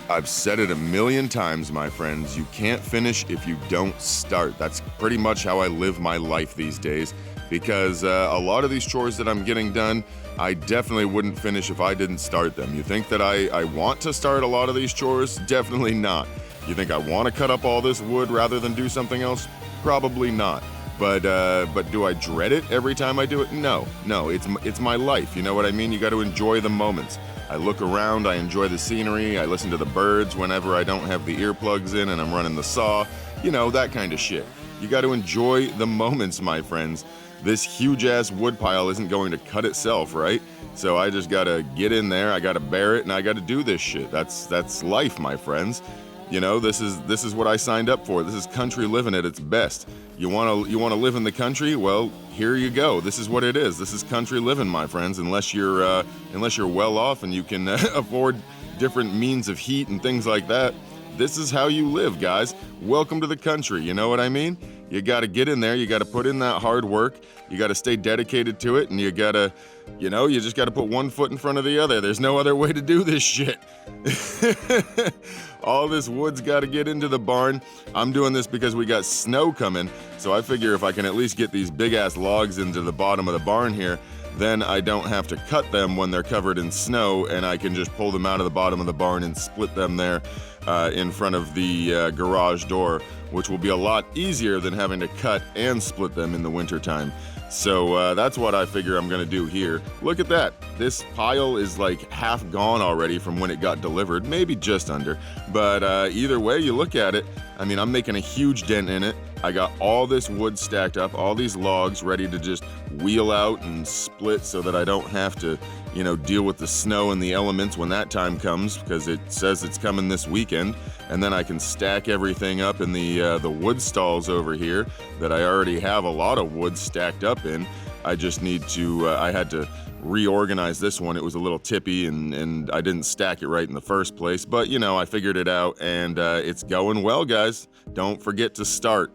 I've said it a million times, my friends. You can't finish if you don't start. That's pretty much how I live my life these days because a lot of these chores that I'm getting done, I definitely wouldn't finish if I didn't start them. You think that I want to start a lot of these chores? Definitely not. You think I want to cut up all this wood rather than do something else? Probably not. But do I dread it every time I do it? No, it's my life. You know what I mean? You got to enjoy the moments. I look around, I enjoy the scenery, I listen to the birds whenever I don't have the earplugs in and I'm running the saw, you know, that kind of shit. You got to enjoy the moments, my friends. This huge ass wood pile isn't going to cut itself, right? So I just got to get in there, I got to bear it, and I got to do this shit. That's life, my friends. You know, this is what I signed up for. This is country living at its best. You want to live in the country? Well, here you go. This is what it is. This is country living, my friends. Unless you're well off and you can afford different means of heat and things like that. This is how you live, guys. Welcome to the country. You know what I mean? You got to get in there. You got to put in that hard work. You got to stay dedicated to it, and you got to, you know, you just got to put one foot in front of the other. There's no other way to do this shit. All this wood's got to get into the barn. I'm doing this because we got snow coming, so I figure if I can at least get these big-ass logs into the bottom of the barn here, then I don't have to cut them when they're covered in snow, and I can just pull them out of the bottom of the barn and split them there in front of the garage door, which will be a lot easier than having to cut and split them in the wintertime. So that's what I figure I'm gonna do here. Look at that. This pile is like half gone already from when it got delivered, maybe just under. But either way you look at it, I mean, I'm making a huge dent in it. I got all this wood stacked up, all these logs ready to just wheel out and split so that I don't have to, you know, deal with the snow and the elements when that time comes, because it says it's coming this weekend. And then I can stack everything up in the wood stalls over here that I already have a lot of wood stacked up in. I just need to, I had to reorganize this one. It was a little tippy and I didn't stack it right in the first place, but you know, I figured it out and it's going well, guys. Don't forget to start.